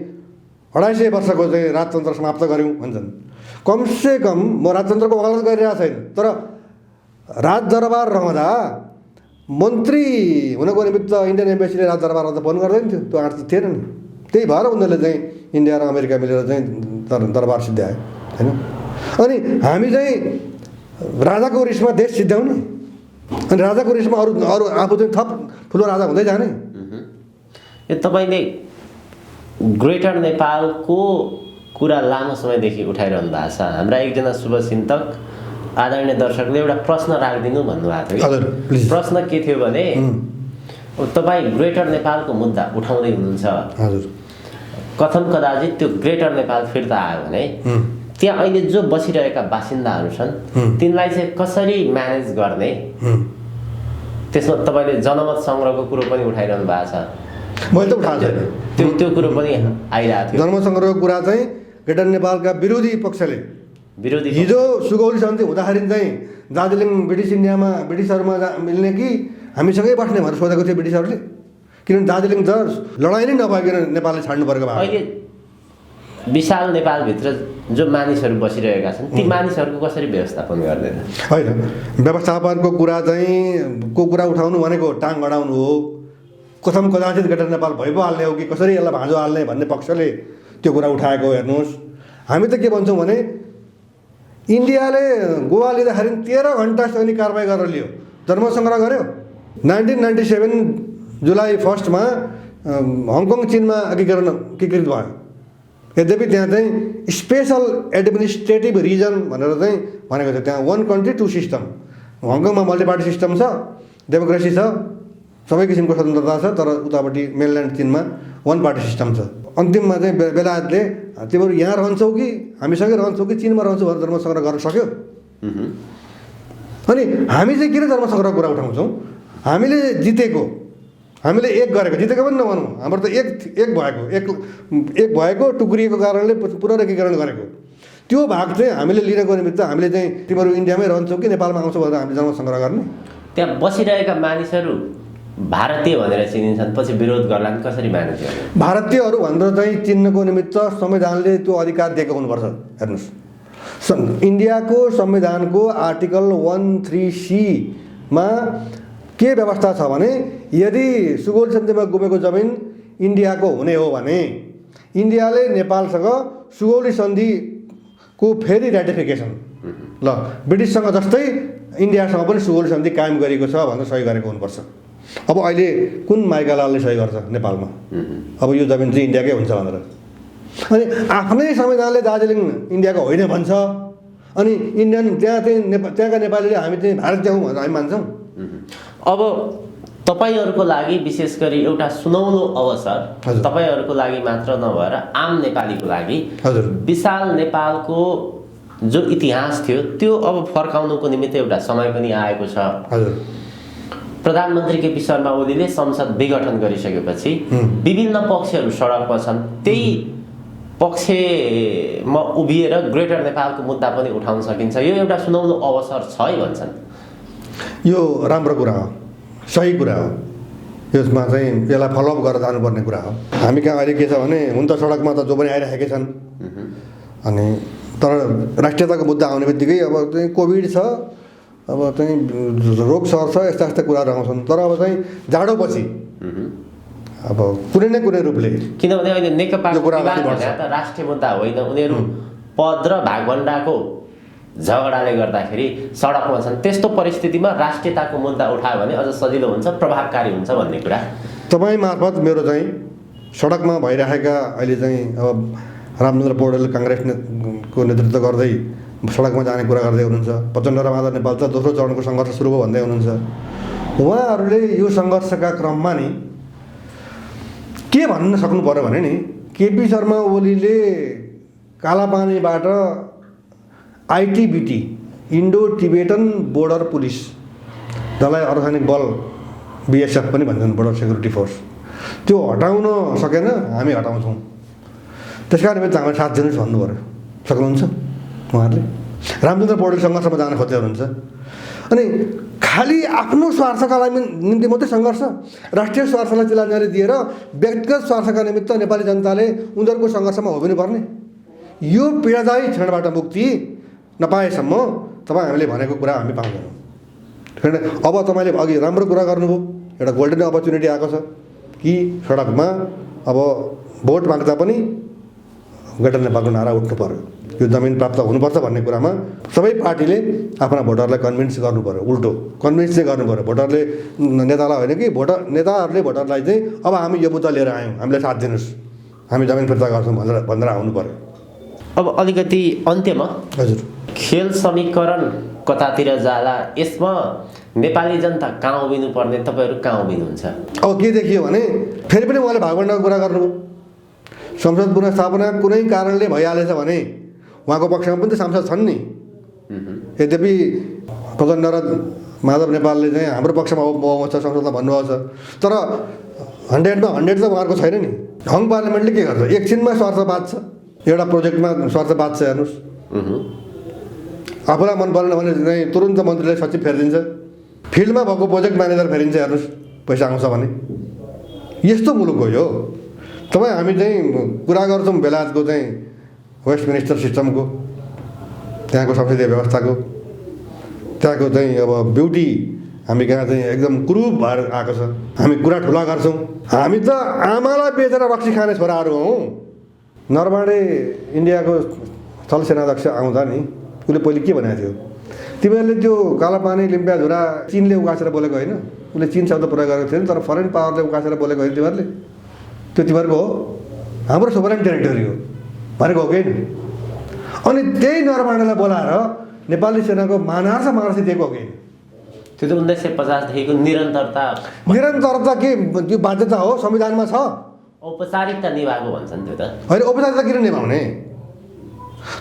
250 वर्षको चाहिँ राजतन्त्र समाप्त गऱ्यौँ भन्छन्। कमसेकम म राजतन्त्रको वकालत गरिरहेको छैन, तर राजदरबार रहँदा मन्त्री हुनको निमित्त इन्डियन एम्बेसीले राजदरबारमा त फोन गर्दैन थियो, त्यो आँट त थिएन नि। त्यही भएर उनीहरूले चाहिँ इन्डिया र अमेरिका मिलेर चाहिँ दरबार सिद्ध्याए होइन। अनि हामी चाहिँ राजाको रिसमा देश सिद्ध्याउने, अनि राजाको रिसमा अरू अरू आफू चाहिँ थप ठुलो राजा हुँदै जाने। यो तपाईँले ग्रेटर नेपालको कुरा लामो समयदेखि उठाइरहनु भएको छ। हाम्रा एकजना शुभचिन्तक आदरणीय दर्शकले एउटा प्रश्न राखिदिनु भन्नुभएको थियो। प्रश्न के थियो भने तपाईँ ग्रेटर नेपालको मुद्दा उठाउँदै हुनुहुन्छ, कथम कदाचित त्यो ग्रेटर नेपाल फिर्ता आयो भने त्यहाँ अहिले जो बसिरहेका बासिन्दाहरू छन् तिनलाई चाहिँ कसरी म्यानेज गर्ने, त्यसमा तपाईँले जनमत सङ्ग्रहको कुरो पनि उठाइरहनु भएको छ। मैले त उठाएको छैन, त्यो कुरो पनि आइरहेको थियो। जनमत सङ्ग्रहको कुरा चाहिँ ग्रेटर नेपालका विरोधी पक्षले हिजो सुगौली सन्धि हुँदाखेरि चाहिँ दार्जिलिङ ब्रिटिस इन्डियामा ब्रिटिसहरूमा मिल्ने कि हामीसँगै बस्ने भनेर सोधेको थियो ब्रिटिसहरूले, किनभने दार्जिलिङ त लडाइँ नै नभइकन नेपालले छाड्नु परेको भए। अहिले विशाल नेपालभित्र जो मानिसहरू बसिरहेका छन् ती मानिसहरूको कसरी व्यवस्थापन गर्दैन? होइन, व्यवस्थापनको कुरा चाहिँ को कुरा उठाउनु भनेको टाङ अडाउनु हो। कथम कदाचित ग्रेटर नेपाल भइ पो हाल्ने हो कि कसरी यसलाई भाँजो हाल्ने भन्ने पक्षले त्यो कुरा उठाएको हेर्नुहोस्। हामी त के भन्छौँ भने इन्डियाले गोवा लिँदाखेरि 13 घन्टा सैनिक कारबाही गरेर लियो, धर्मसङ्ग्रह गर्यो। 1997 जुलाई 1 मा हङकङ चीनमा एकीकृत भयो। यद्यपि त्यहाँ चाहिँ स्पेसल एडमिनिस्ट्रेटिभ रिजन भनेर चाहिँ भनेको छ। त्यहाँ 1 कन्ट्री 2 सिस्टम। हङकङमा मल्टिपार्टी सिस्टम छ, डेमोक्रेसी छ, सबै किसिमको स्वतन्त्रता छ। तर उतापट्टि मेनल्यान्ड चीनमा 1 पार्टी सिस्टम छ। अन्तिममा चाहिँ बेलायतले तिमीहरू यहाँ रहन्छौ कि हामीसँगै रहन्छौ कि चीनमा रहन्छौ भनेर धर्मसङ्ग्रह गर्न सक्यो। अनि हामी चाहिँ किन धर्मसङ्ग्रहको कुरा उठाउँछौँ? हामीले जितेको, हामीले एक गरेको, जितेको पनि नभनौँ, हाम्रो त एक भएको टुक्रिएको कारणले पुनर्एकीकरण गरेको त्यो भाग चाहिँ हामीले लिनको निमित्त हामीले चाहिँ तिमीहरू इन्डियामै रहन्छौ कि नेपालमा आउँछौ भनेर हामीले धर्मसङ्ग्रह गर्ने। त्यहाँ बसिरहेका मानिसहरू भारतीय भनेर चिनिन्छन्, पछि विरोध गर्लान्, कसरी मानिन्छ? भारतीयहरू भनेर चाहिँ चिन्नको निमित्त संविधानले त्यो अधिकार दिएको हुनुपर्छ। हेर्नुहोस्, इन्डियाको संविधानको आर्टिकल 13C मा के व्यवस्था छ भने यदि सुगौली सन्धिमा गुमेको जमिन इन्डियाको हुने हो भने इन्डियाले नेपालसँग सुगौली सन्धिको फेरि रेटिफिकेसन, ल ब्रिटिससँग जस्तै इन्डियासँग पनि सुगौली सन्धि कायम गरिएको छ भनेर सही गरेको हुनुपर्छ। अब अहिले कुन माइकालालले सही गर्छ नेपालमा? अब यो जमिन चाहिँ इन्डियाकै हुन्छ भनेर। अनि आफ्नै संविधानले दार्जिलिङ इन्डियाको होइन भन्छ। अनि इन्डियन त्यहाँका नेपालीले हामी चाहिँ भारतीय हौँ भनेर हामी मान्छौँ। अब तपाईँहरूको लागि विशेष गरी एउटा सुनौलो अवसर, तपाईँहरूको लागि मात्र नभएर आम नेपालीको लागि विशाल नेपालको जो इतिहास थियो त्यो अब फर्काउनुको निमित्त एउटा समय पनि आएको छ। प्रधानमन्त्री केपी शर्मा ओलीले संसद विघटन गरिसकेपछि विभिन्न पक्षहरू सडकमा छन्। त्यही पक्षमा उभिएर ग्रेटर नेपालको मुद्दा पनि उठाउन सकिन्छ। यो एउटा सुनौलो अवसर छ है भन्छन्। यो राम्रो कुरा हो, सही कुरा हो। यसमा चाहिँ यसलाई फलोअप गरेर जानुपर्ने कुरा हो। हामी कहाँ अहिले के छ भने हुन त सडकमा त जो पनि आइरहेकै छन्। अनि तर राष्ट्रियताको मुद्दा आउने बित्तिकै अब चाहिँ कोभिड छ, अब चाहिँ रोग सर्छ, यस्ता कुराहरू आउँछन्। तर अब चाहिँ जाडोपछि अब कुनै न कुनै रूपले, किनभने अहिले नेकपाको विवाद त राष्ट्रिय मुद्दा होइन, उनीहरू पद र भागभण्डाको झगडाले गर्दाखेरि सडकमा छन्। त्यस्तो परिस्थितिमा राष्ट्रियताको मुद्दा उठायो भने अझ सजिलो हुन्छ, प्रभावकारी हुन्छ भन्ने कुरा तपाईँ मार्फत मेरो चाहिँ सडकमा भइरहेका अहिले चाहिँ अब रामचन्द्र पौडेल काङ्ग्रेसको नेतृत्व गर्दै सडकमा जाने कुरा गर्दै हुनुहुन्छ। प्रचण्ड र माधव नेपाल त दोस्रो चरणको सङ्घर्ष सुरु भयो भन्दै हुनुहुन्छ। उहाँहरूले यो सङ्घर्षका क्रममा नि के भन्न सक्नु पर्यो भने नि केपी शर्मा ओलीले कालापानीबाट आइटिबिटी, इन्डो टिबेटन बोर्डर पुलिस, जसलाई अर्धसैनिक बल BSF पनि भन्छन्, बोर्डर सेक्युरिटी फोर्स, त्यो हटाउन सकेन, हामी हटाउँछौँ। त्यसका निमित्त हामीले साथ दिनुहोस् भन्नु पऱ्यो। सक्नुहुन्छ उहाँहरूले? रामचन्द्र पौडेल सङ्घर्षमा जान खोज्दै हुनुहुन्छ। अनि खालि आफ्नो स्वार्थका लागि निम्ति मात्रै सङ्घर्ष, राष्ट्रिय स्वार्थलाई चिलाजारी दिएर व्यक्तिगत स्वार्थका निमित्त नेपाली जनताले उनीहरूको सङ्घर्षमा होबिनुपर्ने, यो पीडादायी क्षणबाट मुक्ति नपाएसम्म तपाईँ हामीले भनेको कुरा हामी पाउँदैनौँ। अब तपाईँले अघि राम्रो कुरा गर्नुभयो, एउटा गोल्डन अपर्च्युनिटी आएको छ कि सडकमा अब भोट माग्दा पनि ग्रेटर नेपालको नारा उठ्नु पर्यो, यो जमिन प्राप्त हुनुपर्छ भन्ने कुरामा सबै पार्टीले आफ्ना भोटरलाई कन्भिन्स गर्नु पर्यो। उल्टो कन्भिन्स चाहिँ गर्नु पर्यो, भोटरले नेतालाई होइन कि नेताहरूले भोटरलाई चाहिँ अब हामी यो मुद्दा लिएर आयौँ, हामीलाई साथ दिनुहोस्, हामी जमिन फिर्ता गर्छौँ भनेर आउनु पर्यो। अब अलिकति अन्त्यमा हजुर, खेल समीकरण कतातिर जाला, यसमा नेपाली जनता कहाँ उभिनु पर्ने, तपाईँहरू कहाँ उभिनुहुन्छ? अब के देखियो भने फेरि पनि उहाँले भागभण्डाको कुरा गर्नुभयो। संसद पुनर्स्थापना कुनै कारणले भइहालेछ भने उहाँको पक्षमा पनि त सांसद छन् नि। यद्यपि प्रचण्ड र माधव नेपालले चाहिँ हाम्रो पक्षमा बहुमत छ संसदमा भन्नुभएको छ, तर 100मा 100 त उहाँहरूको छैन नि। हङ पार्लियामेन्टले के गर्छ? एकछिनमा स्वार्थवाद छ, एउटा प्रोजेक्टमा स्वार्थवाद छ। हेर्नुहोस्, आफूलाई मन परेन भने चाहिँ तुरुन्त मन्त्रीले सचिव फेरिदिन्छ, फिल्डमा भएको प्रोजेक्ट म्यानेजर फेरिन्छ। हेर्नुहोस्, पैसा आउँछ भने। यस्तो मुलुक हो यो। तपाईँ हामी चाहिँ कुरा गर्छौँ बेलायतको चाहिँ वेस्ट मिनिस्टर सिस्टमको, त्यहाँको संसदीय व्यवस्थाको, त्यहाँको चाहिँ अब ब्युटी हामी कहाँ चाहिँ एकदम कुरूप भएर आएको छ। हामी कुरा ठुला गर्छौँ। हामी त आमालाई बेचेर रक्सी खाने छोराहरू हौँ। नरवाणे इन्डियाको स्थल सेनाध्यक्ष आउँदा नि उसले पहिले के भनेको थियो, तिमीहरूले त्यो कालापानी लिम्पियाझुरा चिनले उकासेर बोलेको होइन, उसले चिन शब्द प्रयोग गरेको थिएन, तर फरेन पावरले उकासेर बोलेको होइन तिमीहरूले, त्यो तिमीहरूको हो, हाम्रो सोभरेन टेरिटोरी हो भनेको हो कि। अनि त्यही नरवाणेलाई बोलाएर नेपाली सेनाको मानार्स मार्सी दिएको हो कि। त्यो त 1950 देखिको निरन्तरता के त्यो बाध्यता हो, संविधानमा छ। औपचारिकता निभाएको भन्छन् त्यो त होइन। औपचारिकता किन निभाउने?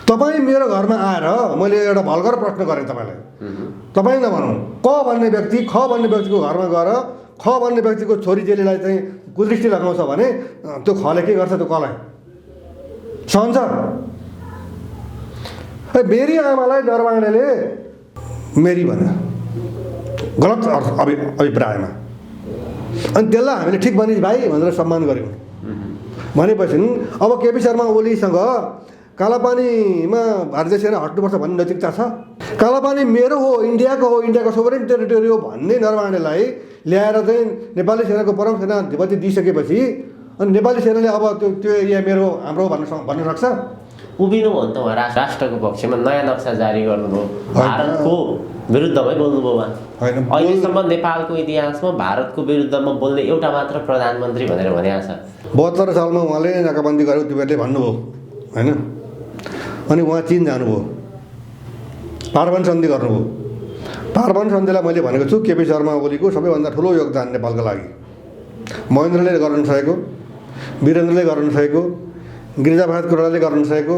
तपाईँ मेरो घरमा आएर मैले एउटा भल्गर प्रश्न गरेँ तपाईँलाई, तपाईँ नभनौँ क भन्ने व्यक्ति ख भन्ने व्यक्तिको घरमा गएर ख भन्ने व्यक्तिको छोरी चेलीलाई चाहिँ कुदृष्टि लगाउँछ भने त्यो खले के गर्छ? त्यो कलाई सहन्छ? मेरी आमालाई नरवाणेले मेरी भन्यो गलत अभिप्रायमा, अनि त्यसलाई हामीले ठिक भने भाइ भनेर सम्मान गऱ्यौँ। भनेपछि अब केपी शर्मा ओलीसँग कालापानीमा भारतीय सेना हट्नुपर्छ भन्ने नैतिकता छ? कालापानी मेरो हो, इन्डियाको सोभरेन टेरिटोरी हो भन्ने नरवाणेलाई ल्याएर चाहिँ नेपाली सेनाको परम सेनाधिपति दिइसकेपछि अनि नेपाली सेनाले अब त्यो एरिया मेरो हाम्रो भन्न सक्छ? उभिनु हो नि त उहाँ राष्ट्रको पक्षमा नयाँ नक्सा जारी गर्नुभयो, भारतको विरुद्धमै बोल्नुभयो उहाँ। अहिलेसम्म नेपालको इतिहासमा भारतको विरुद्धमा बोल्ने एउटा मात्र प्रधानमन्त्री भनेर भनेको छ। 72 सालमा उहाँले नाकाबन्दी गर्यो, तिमीहरूले भन्नुभयो होइन। अनि उहाँ चीन जानुभयो, पार्वन सन्धि गर्नुभयो। पार्वन सन्धिलाई मैले भनेको छु केपी शर्मा ओलीको सबैभन्दा ठुलो योगदान नेपालको लागि। महेन्द्रले गर्न सकेको, वीरेन्द्रले गर्न सकेको, गिरिजाप्रसाद कोइरालाले गर्न सकेको,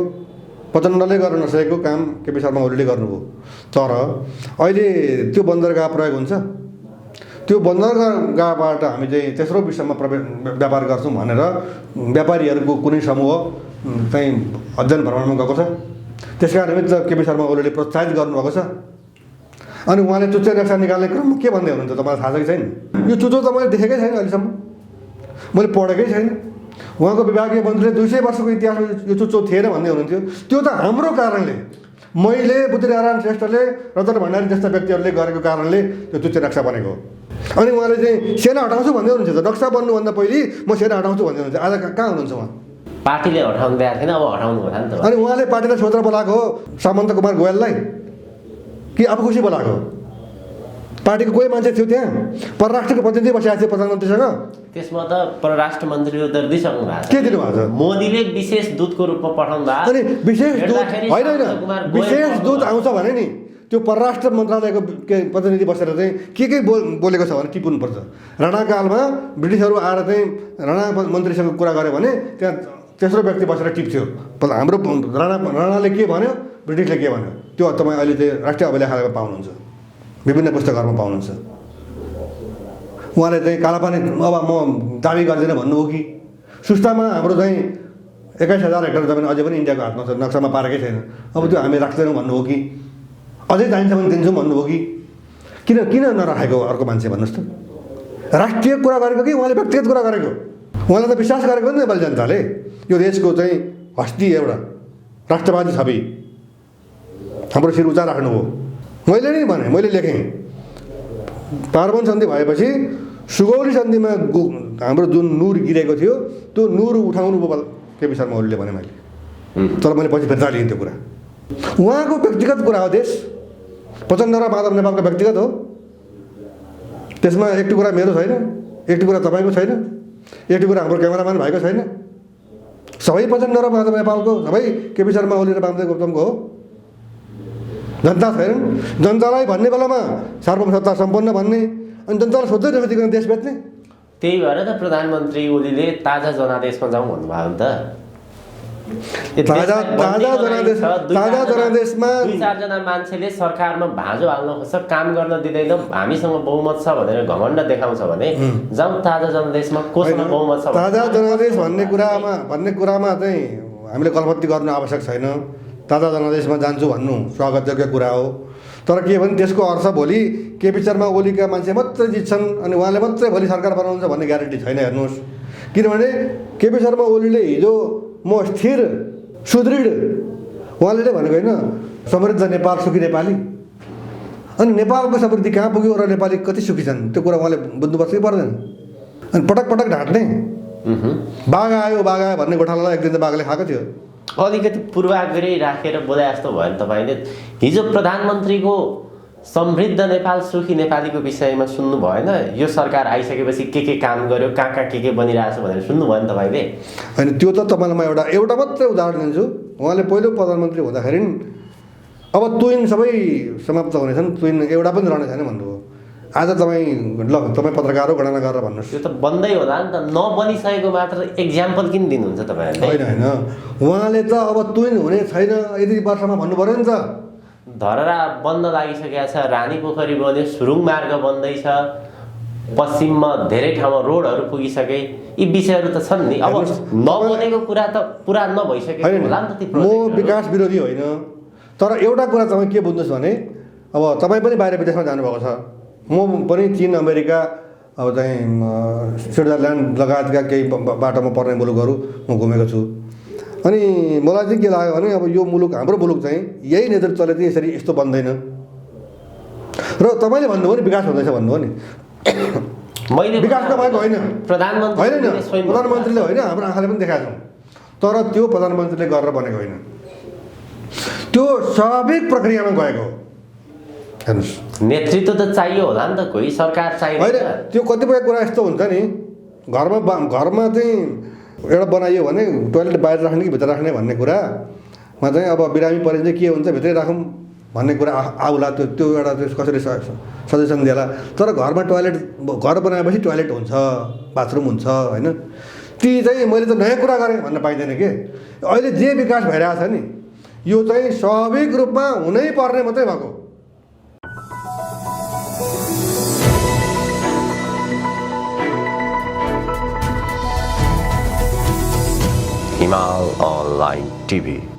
प्रचण्डले गर्न नसकेको काम केपी शर्मा ओलीले गर्नुभयो। तर अहिले त्यो बन्दरगाह प्रयोग हुन्छ, त्यो बन्दरगाहबाट हामी चाहिँ तेस्रो विश्वमा व्यापार गर्छौँ भनेर व्यापारीहरूको कुनै समूह चाहिँ अध्ययन भ्रमणमा गएको छ। त्यसका निमित्त केपी शर्मा ओलीले प्रोत्साहित गर्नुभएको छ। अनि उहाँले चुच्चे नक्सा निकाल्ने क्रममा के भन्दै हुनुहुन्छ तपाईँलाई थाहा छ कि छैन? यो चुचो त मैले देखेकै छैन, अहिलेसम्म मैले पढेकै छैन। उहाँको विभागीय मन्त्रीले 200 वर्षको इतिहासमा यो चुच्चो थिएन भन्दै हुनुहुन्थ्यो। त्यो त हाम्रो कारणले, मैले बुद्धिनारायण श्रेष्ठले, रतन भण्डारी जस्ता व्यक्तिहरूले गरेको कारणले त्यो चुच्चे नक्सा बनेको हो। अनि उहाँले चाहिँ सेना हटाउँछु भन्दै हुनुहुन्छ त, नक्सा बन्नुभन्दा पहिले म सेना हटाउँछु भन्दै हुनुहुन्छ। आज कहाँ हुनुहुन्छ उहाँ? पार्टीले हटाउनु दिएको थिएन, अब हटाउनु होला नि त। अनि उहाँले पार्टीलाई सोधेर बोलाएको हो सामन्त कुमार गोयललाई कि अब खुसी बोलाएको? पार्टीको कोही मान्छे थियो त्यहाँ? परराष्ट्रको प्रतिनिधि बसेको थियो प्रधानमन्त्रीसँग। त्यसमा त परराष्ट्र मन्त्रीले दिइसक्नु भएको छ। के दिनुभएको छ? मोदीले विशेष दूतको रूपमा पठाउनु भएको। अनि विशेष दूत होइन, विशेष दूत आउँछ भने नि त्यो परराष्ट्र मन्त्रालयको प्रतिनिधि बसेर चाहिँ के बोलेको छ भने टिप्नुपर्छ। राणाकालमा ब्रिटिसहरू आएर चाहिँ राणा मन्त्रीसँग कुरा गऱ्यो भने त्यहाँ तेस्रो व्यक्ति बसेर टिप्थ्यो। हाम्रो राणाले के भन्यो, ब्रिटिसले के भन्यो, त्यो तपाईँ अहिले चाहिँ राष्ट्रिय अभिलेखालयमा पाउनुहुन्छ, विभिन्न पुस्तकहरूमा पाउनुहुन्छ। उहाँले चाहिँ कालापानी अब म दाबी गर्दिनँ भन्नुभयो कि सुस्तामा हाम्रो चाहिँ 21,000 हेक्टर जमिन अझै पनि इन्डियाको हातमा छ, नक्सामा पारेकै छैन, अब त्यो हामी राख्दैनौँ भन्नुभयो कि अझै चाहिन्छ भने दिन्छौँ भन्नुभयो कि किन नराखेको अर्को मान्छे भन्नुहोस् त? राष्ट्रिय कुरा गरेको कि उहाँले व्यक्तिगत कुरा गरेको? उहाँलाई त विश्वास गरेको नि नेपाली जनताले, यो देशको चाहिँ हस्ती एउटा राष्ट्रवादी छवि हाम्रो शिर उचा राख्नुभयो। मैले नै भने, मैले लेखेँ पार्वन सन्धि भएपछि सुगौली सन्धिमा हाम्रो जुन नुर गिरेको थियो त्यो नुर उठाउनु भयो केपी शर्मा ओलीले भने मैले। तर मैले पछि फिर्ता लिएँ त्यो कुरा। उहाँको व्यक्तिगत कुरा हो देश। प्रचण्ड र माधव नेपालको व्यक्तिगत हो, त्यसमा एक टुक्रा मेरो छैन, एक टुक्रा तपाईँको छैन, एक टुक्रा हाम्रो क्यामेराम्यान भाइको छैन। सबै प्रचण्ड र माधव नेपालको, सबै केपी शर्मा ओली र वामदेव गौतमको हो। जनता छैन। जनतालाई भन्ने बेलामा सार्वभौम सत्ता सम्पन्न भन्ने, अनि जनतालाई सोध्दै नसोधिकन देश बेच्ने। त्यही भएर त प्रधानमन्त्री ओलीले ताजा जनादेशमा जाउँ भन्नुभयो नि त। ताजा जनादेशमा 2-4 मान्छेले सरकारमा भाँजो हाल्न खोज्छ, काम गर्न दिँदैन, हामीसँग बहुमत छ भनेर घमण्ड देखाउँछ भने जाउँ ताजा जनादेशमा, कोसँग बहुमत छ? ताजा जनादेश भन्ने कुरामा चाहिँ हामीले कल्पत्ती गर्नु आवश्यक छैन। ताजा जनादेशमा जान्छु भन्नु स्वागतयोग्य कुरा हो। तर के भने त्यसको अर्थ भोलि केपी शर्मा ओलीका मान्छे मात्रै जित्छन् अनि उहाँले मात्रै भोलि सरकार बनाउनुहुन्छ भन्ने ग्यारेन्टी छैन। हेर्नुहोस्, किनभने केपी शर्मा ओलीले हिजो म स्थिर सुदृढ उहाँले नै भनेको होइन समृद्ध नेपाल सुखी नेपाली। अनि नेपालको समृद्धि कहाँ पुग्यो र नेपाली कति सुखी छन् त्यो कुरा उहाँले बुझ्नुपर्छ कि पर्दैन। अनि पटक पटक ढाँट्ने बाघ आयो भन्ने गोठालालाई एक दिन त बाघले खाएको थियो। अलिकति पूर्वाग्रही राखेर बोले जस्तो भयो नि तपाईँले। हिजो प्रधानमन्त्रीको समृद्ध नेपाल सुखी नेपालीको विषयमा सुन्नु भएन? यो सरकार आइसकेपछि के काम गर्यो, कहाँ के बनिरहेछ भनेर सुन्नु भयो नि तपाईँले? होइन त्यो त तपाईँलाई म एउटा मात्रै उदाहरण दिन्छु। उहाँले पहिलो प्रधानमन्त्री हुँदाखेरि अब तुइन सबै समाप्त हुनेछन्, तुइन एउटा पनि रहने छैन भन्नुभयो। आज तपाईँ पत्रकार हो, गणना गरेर भन्नुहोस्। त्यो त बन्दै होला नि त, नबनिसकेको मात्र इक्जाम्पल किन दिनुहुन्छ तपाईँहरूले? होइन उहाँले त अब तुइन हुने छैन यदि वर्षमा भन्नु पऱ्यो नि त। धरहरा बन्द लागिसकेको छ, रानी पोखरी बन्यो, सुरुङ मार्ग बन्दैछ, पश्चिममा धेरै ठाउँमा रोडहरू पुगिसके, यी विषयहरू त छन् नि। अब नबनेको कुरा त पुरा नभइसकेको होला नि त। म विकास विरोधी होइन, तर एउटा कुरा तपाईँ के बुझ्नुहोस् भने अब तपाईँ पनि बाहिर विदेशमा जानुभएको छ, म पनि चीन, अमेरिका, अब चाहिँ स्विजरल्यान्ड लगायतका केही बाटोमा पर्ने मुलुकहरू म घुमेको छु। अनि मलाई चाहिँ के लाग्यो भने अब यो मुलुक, हाम्रो मुलुक चाहिँ यही नेतृत्वले चाहिँ यसरी यस्तो बन्दैन। र तपाईँले भन्नुभयो नि विकास हुँदैछ भन्नुभयो नि, मैले विकास नभएको होइन, प्रधानमन्त्रीले होइन, हाम्रो आँखाले पनि देखाएको छौँ। तर त्यो प्रधानमन्त्रीले गरेर बनेको होइन, त्यो स्वाभाविक प्रक्रियामा गएको हो। हेर्नुहोस्, नेतृत्व त चाहियो होला नि त, कोही सरकार चाहियो होइन। त्यो कतिपय कुरा यस्तो हुन्छ नि, घरमा चाहिँ एउटा बनाइयो भने टोइलेट बाहिर राख्ने कि भित्र राख्ने भन्ने कुरामा चाहिँ अब बिरामी परे चाहिँ के हुन्छ, भित्रै राखौँ भन्ने कुरा आउला, त्यो एउटा कसरी सजेसन दिएला। तर घरमा घर बनाएपछि टोइलेट हुन्छ, बाथरुम हुन्छ, होइन? ती चाहिँ मैले त नयाँ कुरा गरेँ भन्न पाइँदैन कि। अहिले जे विकास भइरहेछ नि यो चाहिँ स्वाभाविक रूपमा हुनै पर्ने मात्रै भएको। Himal Online TV.